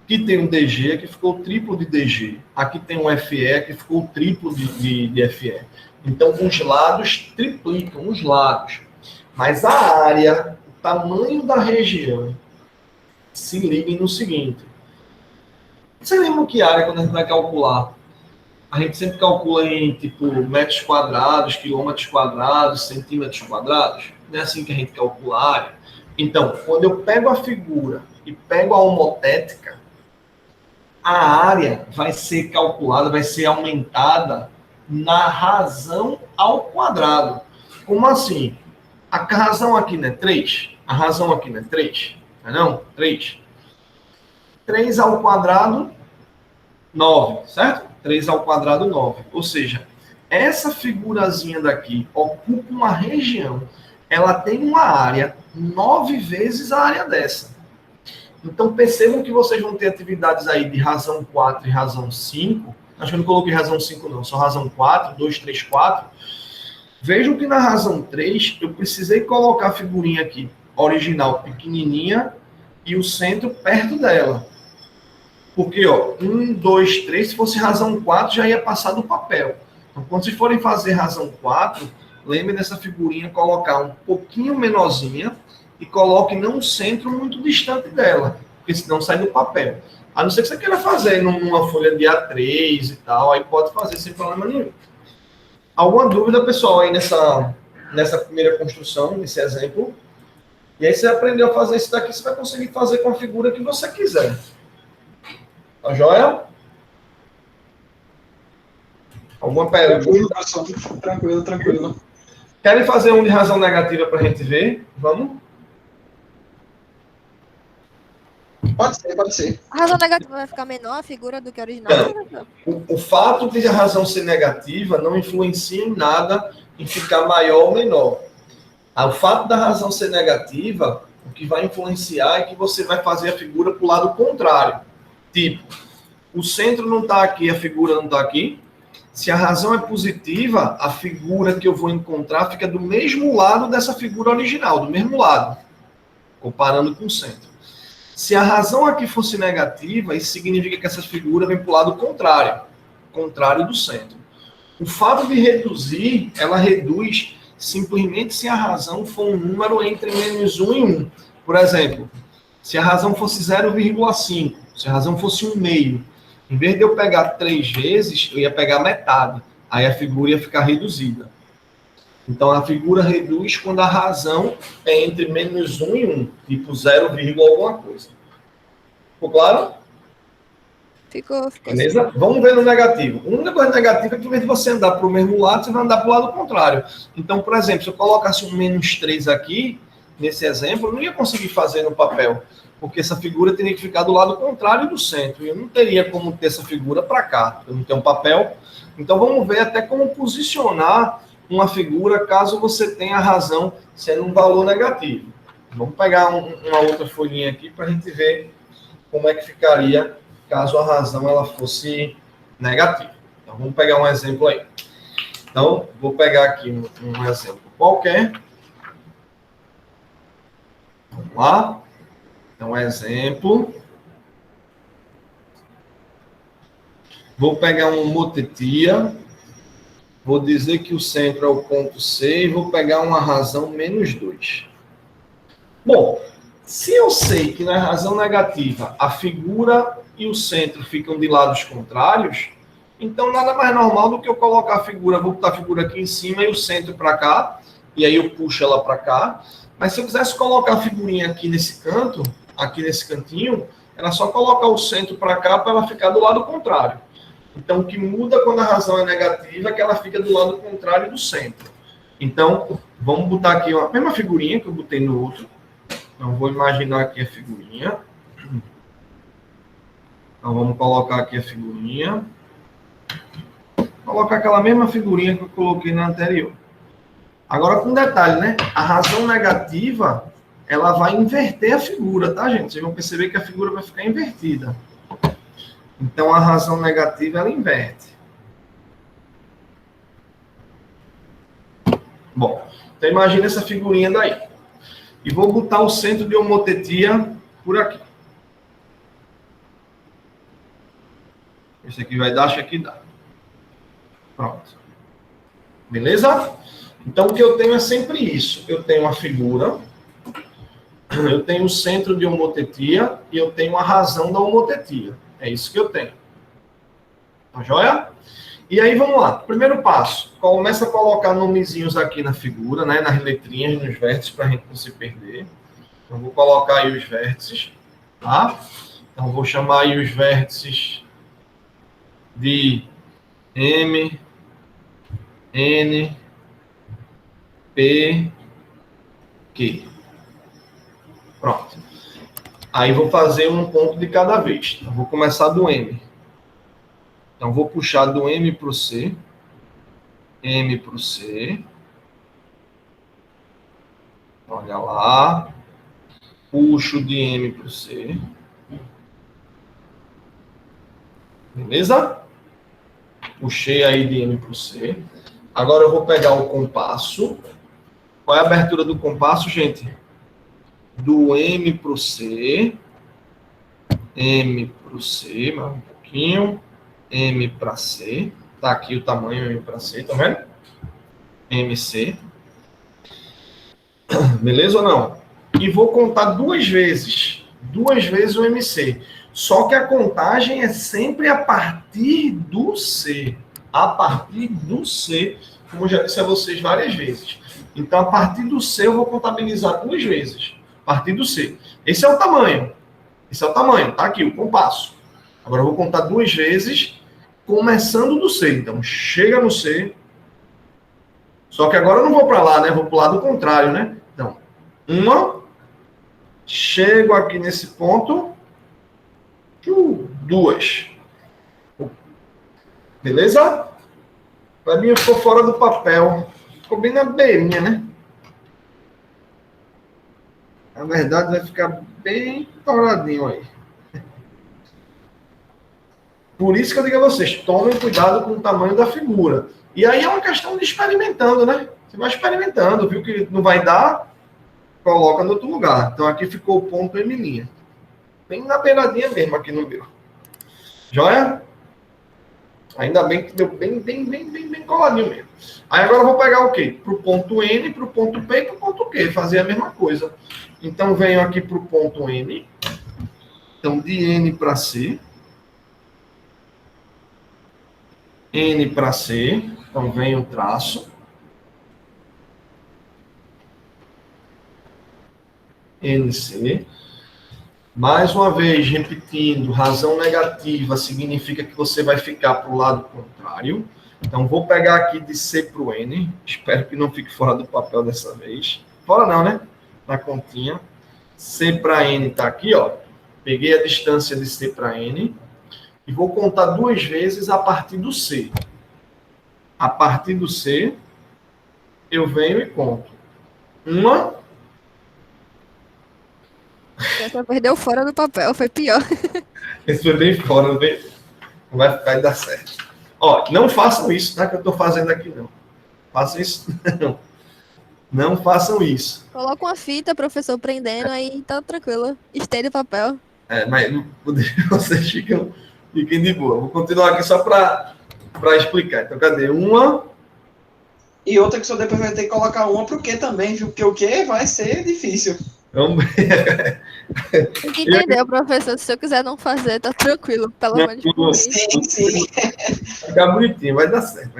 Aqui tem um DG, aqui ficou o triplo de DG. Aqui tem um FE, aqui ficou o triplo de FE. Então, os lados triplicam, os lados. Mas a área, o tamanho da região, se liguem no seguinte. Você lembra que área, quando a gente vai calcular? A gente sempre calcula em, tipo, metros quadrados, quilômetros quadrados, centímetros quadrados. Não é assim que a gente calcula a área. Então, quando eu pego a figura e pego a homotética, a área vai ser calculada, vai ser aumentada na razão ao quadrado. Como assim? A razão aqui não é 3? A razão aqui não é 3? Não? 3. 3 ao quadrado, 9, certo? 3 ao quadrado, 9. Ou seja, essa figurazinha daqui ocupa uma região, ela tem uma área 9 vezes a área dessa. Então, percebam que vocês vão ter atividades aí de razão 4 e razão 5. Acho que eu não coloquei razão 5 não, só razão 4, 2, 3, 4. Vejam que na razão 3, eu precisei colocar a figurinha aqui, original, pequenininha, e o centro perto dela. Porque, ó, 1, 2, 3, se fosse razão 4, já ia passar do papel. Então, quando vocês forem fazer razão 4, lembrem dessa figurinha, colocar um pouquinho menorzinha e coloque não um centro muito distante dela, porque senão sai do papel. A não ser que você queira fazer numa folha de A3 e tal, aí pode fazer sem problema nenhum. Alguma dúvida, pessoal, aí nessa primeira construção, nesse exemplo? E aí você aprendeu a fazer isso daqui, você vai conseguir fazer com a figura que você quiser. Tá joia? Alguma pergunta? Tranquilo, professor. Tranquilo, tranquilo. Querem fazer um de razão negativa para a gente ver? Vamos? Pode ser, pode ser. A razão negativa vai ficar menor a figura do que a original? Não. Professor? O fato de a razão ser negativa não influencia em nada em ficar maior ou menor. O fato da razão ser negativa, o que vai influenciar é que você vai fazer a figura para o lado contrário. Tipo, o centro não está aqui, a figura não está aqui. Se a razão é positiva, a figura que eu vou encontrar fica do mesmo lado dessa figura original, do mesmo lado, comparando com o centro. Se a razão aqui fosse negativa, isso significa que essa figura vem para o lado contrário, contrário do centro. O fato de reduzir, ela reduz simplesmente se a razão for um número entre menos 1 e 1. Por exemplo, se a razão fosse 0,5, se a razão fosse 1/2, em vez de eu pegar 3 vezes, eu ia pegar metade. Aí a figura ia ficar reduzida. Então, a figura reduz quando a razão é entre menos 1 e 1, tipo 0, alguma coisa. Ficou claro? Ficou. Beleza? Vamos ver no negativo. A única coisa negativa é que, em vez de você andar para o mesmo lado, você vai andar para o lado contrário. Então, por exemplo, se eu colocasse um menos 3 aqui, nesse exemplo, eu não ia conseguir fazer no papel, porque essa figura teria que ficar do lado contrário do centro. E eu não teria como ter essa figura para cá. Eu não tenho um papel. Então, vamos ver até como posicionar uma figura caso você tenha a razão sendo um valor negativo. Vamos pegar uma outra folhinha aqui para a gente ver como é que ficaria caso a razão ela fosse negativa. Então, vamos pegar um exemplo aí. Então, vou pegar aqui um exemplo qualquer. Vamos lá. Então, exemplo. Vou pegar um motetia. Vou dizer que o centro é o ponto C e vou pegar uma razão menos 2. Bom, se eu sei que na razão negativa a figura e o centro ficam de lados contrários, então nada mais normal do que eu colocar a figura, vou botar a figura aqui em cima e o centro para cá, e aí eu puxo ela para cá. Mas se eu quisesse colocar a figurinha aqui nesse canto, aqui nesse cantinho, era só colocar o centro para cá para ela ficar do lado contrário. Então, o que muda quando a razão é negativa é que ela fica do lado contrário do centro. Então, vamos botar aqui a mesma figurinha que eu botei no outro. Então, vou imaginar aqui a figurinha. Então, vamos colocar aqui a figurinha. Colocar aquela mesma figurinha que eu coloquei na anterior. Agora, com detalhe, né? A razão negativa, ela vai inverter a figura, tá, gente? Vocês vão perceber que a figura vai ficar invertida. Então, a razão negativa, ela inverte. Bom, então imagina essa figurinha daí. E vou botar o centro de homotetia por aqui. Esse aqui vai dar, acho que aqui dá. Pronto. Beleza? Então, o que eu tenho é sempre isso. Eu tenho a figura, eu tenho o centro de homotetia e eu tenho a razão da homotetia. É isso que eu tenho. Tá joia? E aí, vamos lá. Primeiro passo. Começa a colocar nomezinhos aqui na figura, né? Nas letrinhas, nos vértices, para a gente não se perder. Então, vou colocar aí os vértices. Tá? Então, vou chamar aí os vértices de M, N, P, Q. Pronto. Aí vou fazer um ponto de cada vez. Então, vou começar do M. Então, vou puxar do M para o C. M para o C. Olha lá. Puxo de M para o C. Beleza? Puxei aí de M para o C. Agora eu vou pegar o compasso. Qual é a abertura do compasso, gente? Do M para o C. M para o C, mais um pouquinho. M para C. Tá aqui o tamanho M para C, tá vendo? MC. Beleza ou não? E vou contar 2 vezes. 2 vezes o MC. Só que a contagem é sempre a partir do C. A partir do C, como eu já disse a vocês várias vezes. Então, a partir do C, eu vou contabilizar 2 vezes. A partir do C. Esse é o tamanho. Esse é o tamanho. Tá aqui, o compasso. Agora eu vou contar 2 vezes, começando do C. Então, chega no C. Só que agora eu não vou para lá, né? Vou para o lado contrário, né? Então, uma. Chego aqui nesse ponto. 2. Beleza? Para mim, ficou fora do papel. Ficou bem na beirinha, né? Na verdade, vai ficar bem douradinho aí. Por isso que eu digo a vocês, tomem cuidado com o tamanho da figura. E aí é uma questão de experimentando, né? Você vai experimentando, viu que não vai dar, coloca no outro lugar. Então aqui ficou o ponto M'. Bem na beiradinha mesmo aqui no meu. Joia? Ainda bem que deu bem coladinho mesmo. Aí agora eu vou pegar o quê? Para o ponto N, para o ponto P e para o ponto Q. Fazer a mesma coisa. Então venho aqui para o ponto N. Então de N para C. N para C. Então vem o traço. NC. Mais uma vez, repetindo, razão negativa significa que você vai ficar para o lado contrário. Então, vou pegar aqui de C para o N. Espero que não fique fora do papel dessa vez. Fora não, né? Na continha. C para N está aqui, ó. Peguei a distância de C para N. E vou contar 2 vezes a partir do C. A partir do C, eu venho e conto. Uma. Você perdeu fora do papel, foi pior. Esse foi bem fora, vai dar certo. Ó, não façam isso, tá? Que eu estou fazendo aqui, não. Façam isso, não. Não façam isso. Coloca uma fita, professor, prendendo, aí tá tranquilo. Estende o papel. Mas vocês fiquem de boa. Vou continuar aqui só para explicar. Então, cadê? Uma. E outra que o senhor depois vai ter que colocar uma pro Q também, viu? Porque o Q vai ser difícil. Vamos ver. Tem que entender, professor. Se eu quiser não fazer, tá tranquilo. Pelo menos por mim. Sim. Vai ficar bonitinho, vai dar certo.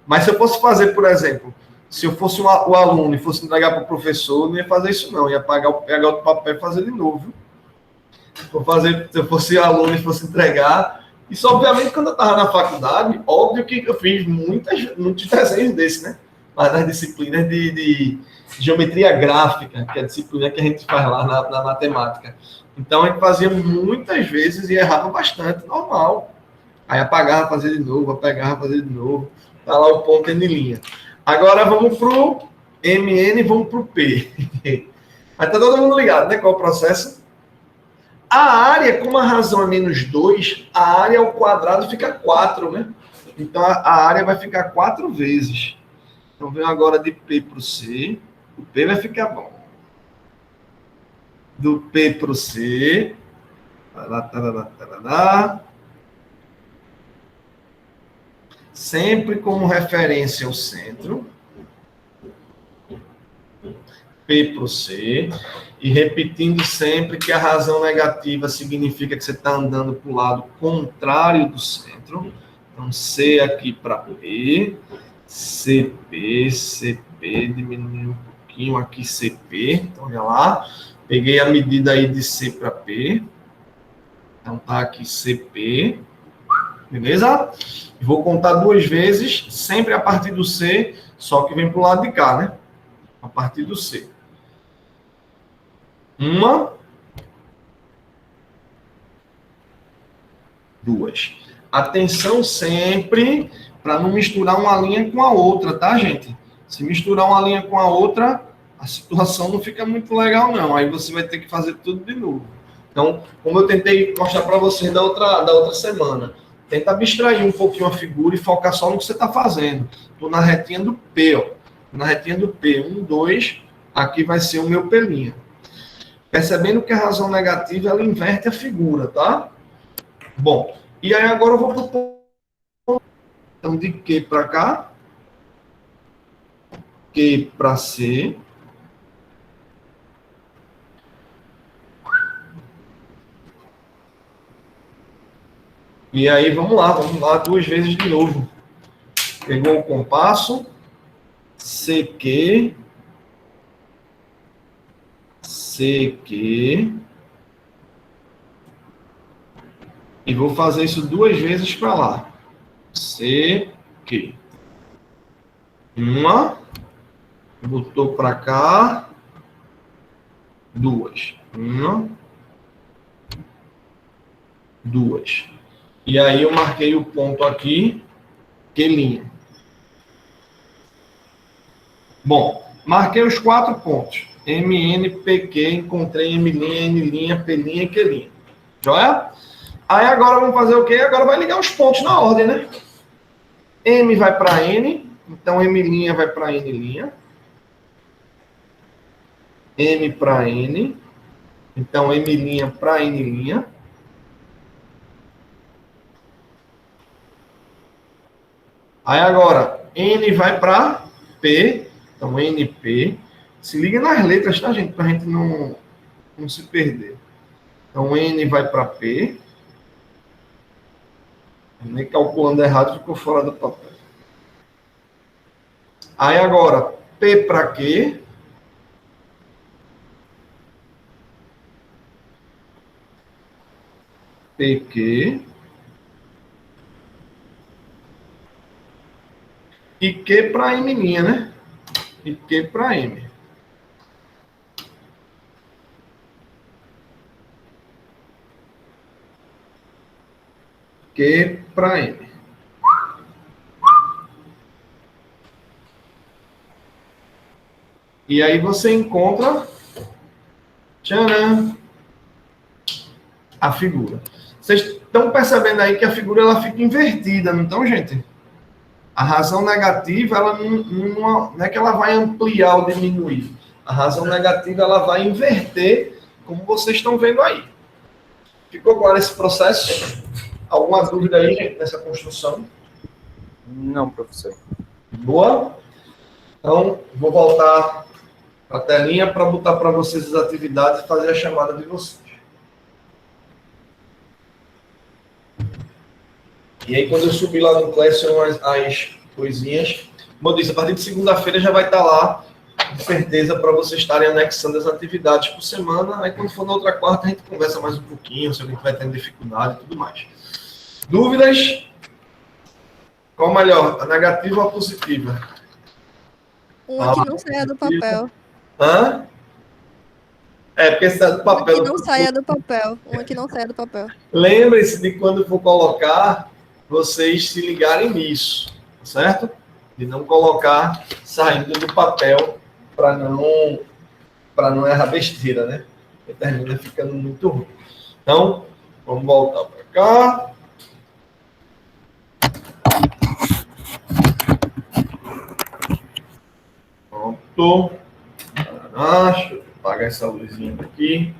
Mas se eu fosse fazer, por exemplo, se eu fosse o aluno e fosse entregar para o professor, não ia fazer isso, não. Ia pegar o papel e fazer de novo. Se eu fosse aluno e fosse entregar. Isso, obviamente, quando eu estava na faculdade, óbvio que eu fiz muitos desenhos desses, né? Mas nas disciplinas de geometria gráfica, que é a disciplina que a gente faz lá na matemática. Então, a gente fazia muitas vezes e errava bastante, normal. Aí apagava, fazia de novo, apagava, fazia de novo. Tá lá o ponto N'. Agora vamos pro MN, vamos pro P. Aí tá todo mundo ligado, né? Qual é o processo? A área, como a razão é -2, a área ao quadrado fica 4, né? Então a área vai ficar 4 vezes. Então venho agora de P para o C. O P vai ficar bom. Do P para o C. Sempre como referência ao centro. P para o C. E repetindo sempre que a razão negativa significa que você está andando para o lado contrário do centro. Então, C aqui para P. CP, diminuiu um pouquinho aqui, CP. Então, olha lá. Peguei a medida aí de C para P. Então, tá aqui CP. Beleza? Vou contar 2 vezes, sempre a partir do C, só que vem para o lado de cá, né? A partir do C. Uma. 2. Atenção sempre para não misturar uma linha com a outra, tá, gente? Se misturar uma linha com a outra, a situação não fica muito legal, não. Aí você vai ter que fazer tudo de novo. Então, como eu tentei mostrar para vocês da outra semana, tenta abstrair um pouquinho a figura e focar só no que você está fazendo. Estou na retinha do P, ó. Na retinha do P. 1, 2. Aqui vai ser o meu P'. Percebendo que a razão negativa, ela inverte a figura, tá? Bom, e aí agora eu vou para o ponto. Então, de Q para cá. Q para C. E aí, vamos lá 2 vezes de novo. Pegou o compasso. CQ. CQ. E vou fazer isso 2 vezes para lá. CQ. Uma. Botou para cá. 2. Uma. 2. E aí eu marquei o ponto aqui. Q'. Bom, marquei os 4 pontos. MN, PQ, encontrei M', N', P', Q'. Joia? Aí agora vamos fazer o quê? Agora vai ligar os pontos na ordem, né? M vai para N, então M' vai para N'. M para N, então M' para N'. Aí agora, N vai para P, então NP. Se liga nas letras, tá, gente? Para a gente não se perder. Então, N vai para P. Nem calculando errado, ficou fora do papel. Aí agora, P para Q. PQ. E Q para M', né? E Q para M. Q para M. E aí você encontra tcharam, a figura. Vocês estão percebendo aí que a figura ela fica invertida, não estão, gente? A razão negativa, ela não é que ela vai ampliar ou diminuir. A razão negativa, ela vai inverter, como vocês estão vendo aí. Ficou claro esse processo? Alguma dúvida aí, gente, nessa construção? Não, professor. Boa? Então, vou voltar para a telinha para botar para vocês as atividades e fazer a chamada de vocês. E aí, quando eu subir lá no Classroom as coisinhas, como eu disse, a partir de segunda-feira já vai estar lá, com certeza, para vocês estarem anexando as atividades por semana. Aí, quando for na outra quarta, a gente conversa mais um pouquinho, se alguém vai tendo dificuldade e tudo mais. Dúvidas? Qual melhor, a negativa ou a positiva? Uma que não saia do papel. Hã? É, porque sai do papel. Uma que não saia do papel. Uma que não saia do papel. Lembre-se de quando for colocar, vocês se ligarem nisso, certo? De não colocar saindo do papel para não errar besteira, né? Porque termina ficando muito ruim. Então, vamos voltar para cá. Pronto. Deixa eu apagar essa luzinha aqui.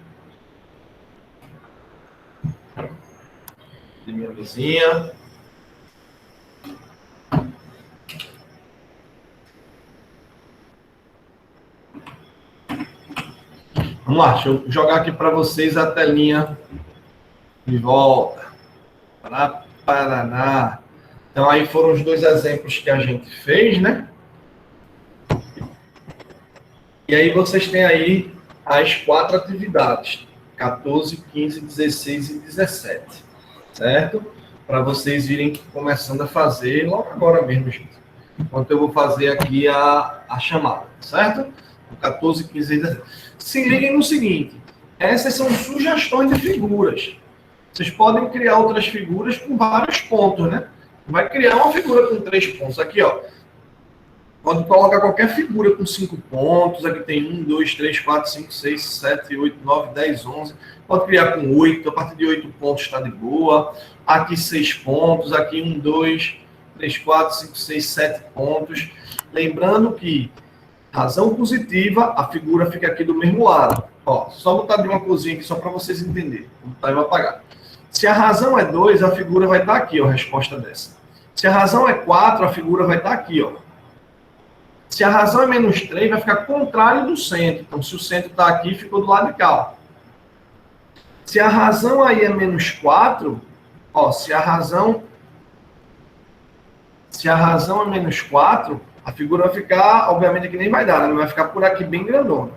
De minha vizinha. Vamos lá, deixa eu jogar aqui para vocês a telinha de volta. Para Paraná. Então, aí foram os 2 exemplos que a gente fez, né? E aí vocês têm aí as 4 atividades. 14, 15, 16 e 17. Certo? Para vocês irem começando a fazer logo agora mesmo, gente. Enquanto eu vou fazer aqui a chamada, certo? 14, 15 e 17. Se liguem no seguinte, essas são sugestões de figuras. Vocês podem criar outras figuras com vários pontos, né? Vai criar uma figura com 3 pontos. Aqui, ó. Pode colocar qualquer figura com 5 pontos. Aqui tem 1, 2, 3, 4, 5, 6, 7, 8, 9, 10, 11. Pode criar com 8. A partir de 8 pontos está de boa. Aqui 6 pontos. Aqui 1, 2, 3, 4, 5, 6, 7 pontos. Lembrando que razão positiva, a figura fica aqui do mesmo lado. Ó, só botar de uma cozinha aqui só para vocês entenderem. Vou botar e vou apagar. Se a razão é 2, a figura vai estar aqui, ó, a resposta dessa. Se a razão é 4, a figura vai estar aqui, ó. Se a razão é menos 3, vai ficar contrário do centro. Então, se o centro está aqui, ficou do lado de cá, ó. Se a razão aí é menos 4, ó, se a razão é menos 4, a figura vai ficar, obviamente, aqui nem vai dar, né? Vai ficar por aqui bem grandona.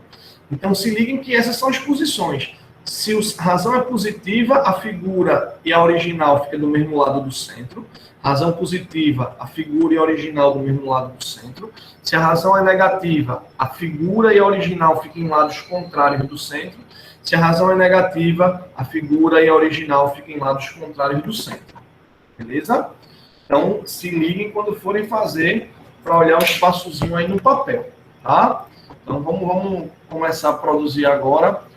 Então, se liguem que essas são as posições. Se a razão é positiva, a figura e a original fica do mesmo lado do centro. Razão positiva, a figura e a original do mesmo lado do centro. Se a razão é negativa, a figura e a original ficam em lados contrários do centro. Se a razão é negativa, a figura e a original ficam em lados contrários do centro. Beleza? Então, se liguem quando forem fazer para olhar o espaçozinho aí no papel, tá? Então, vamos começar a produzir agora.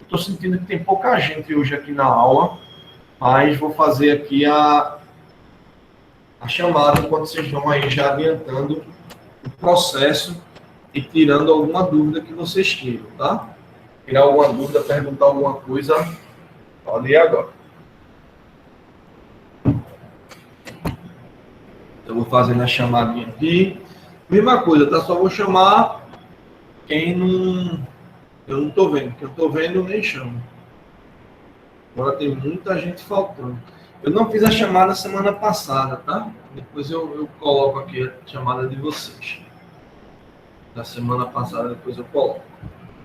Estou sentindo que tem pouca gente hoje aqui na aula, mas vou fazer aqui a chamada enquanto vocês vão aí já adiantando o processo e tirando alguma dúvida que vocês queiram, tá? Tirar alguma dúvida, perguntar alguma coisa, pode ir agora. Eu vou fazendo a chamadinha aqui. Mesma coisa, tá? Só vou chamar quem não... Eu não estou vendo, porque eu estou vendo, eu nem chamo. Agora tem muita gente faltando. Eu não fiz a chamada semana passada, tá? Depois eu coloco aqui a chamada de vocês. Da semana passada, depois eu coloco.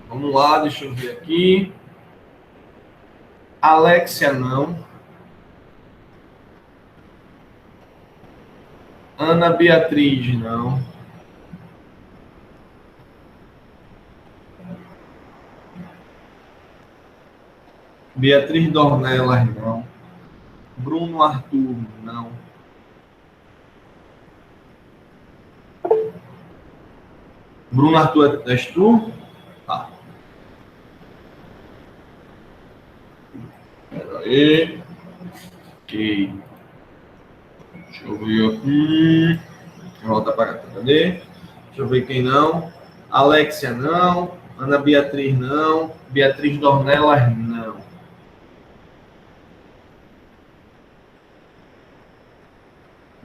Vamos lá, deixa eu ver aqui. Alexia, não. Ana Beatriz, não. Beatriz Dornelas, não. Bruno Arthur, não. Bruno Arthur, és tu? Tá. Espera aí. Ok. Deixa eu ver aqui. Volta para cá, cadê? Deixa eu ver quem não. Alexia, não. Ana Beatriz, não. Beatriz Dornelas, não.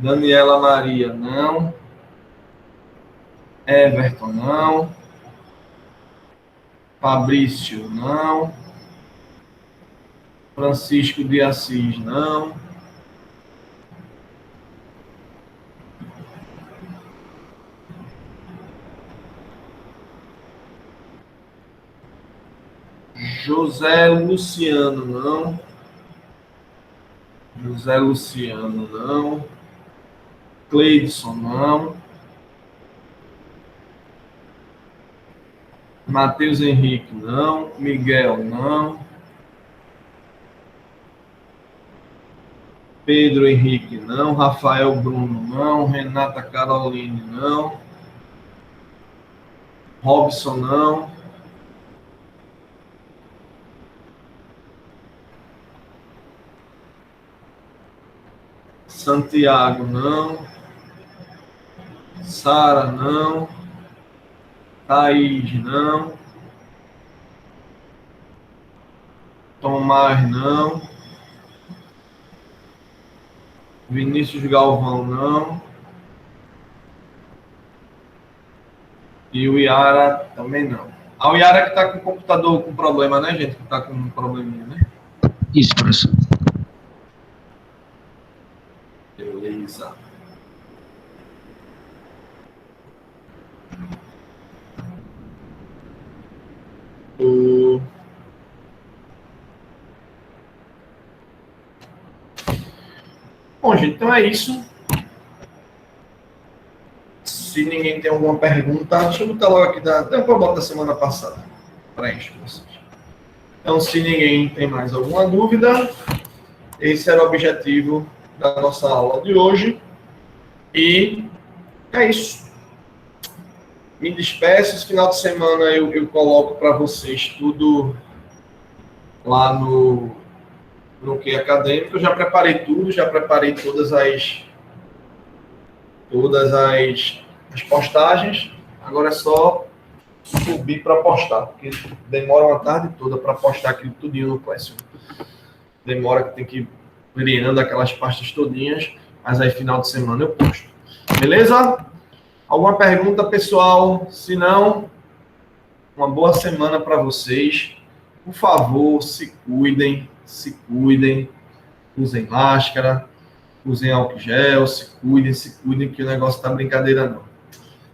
Daniela Maria, não. Everton, não. Fabrício, não. Francisco de Assis, não. José Luciano, não. José Luciano, não. Cleidson, não. Matheus Henrique, não. Miguel, não. Pedro Henrique, não. Rafael Bruno, não. Renata Caroline, não. Robson, não. Santiago, não. Sara, não. Thaís, não. Tomás, não. Vinícius Galvão, não. E o Iara também não. A Iara que está com o computador com problema, né, gente? Que está com um probleminha, né? Isso, professor. Beleza. Bom, gente, então é isso. Se ninguém tem alguma pergunta, deixa eu botar logo aqui, deu para botar semana passada. Preenche vocês. Então, se ninguém tem mais alguma dúvida, esse era o objetivo da nossa aula de hoje. E é isso. Me despeço. Esse final de semana eu coloco para vocês tudo lá no que acadêmico. Eu já preparei tudo, já preparei todas as postagens. Agora é só subir para postar, porque demora uma tarde toda para postar aquilo tudinho no Classroom. Demora que tem que ir criando aquelas pastas todinhas, mas aí final de semana eu posto. Beleza? Alguma pergunta, pessoal? Se não, uma boa semana para vocês. Por favor, se cuidem, usem máscara, usem álcool gel, se cuidem, que o negócio tá brincadeira não.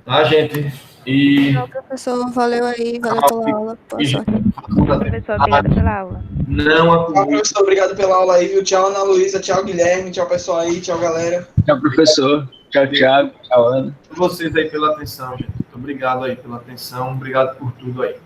Tá, gente? E Tchau, professor. Valeu aí. Valeu pela aula. Boa sorte. Professor, obrigada pela aula. não Tchau, acumule. professor. Obrigado pela aula aí, viu? Tchau, Ana Luísa. Tchau, Guilherme. Tchau, pessoal aí. Tchau, galera. Tchau, professor. Tchau, Thiago. Tchau, Ana. Vocês aí pela atenção, gente. Muito obrigado aí pela atenção. Obrigado por tudo aí.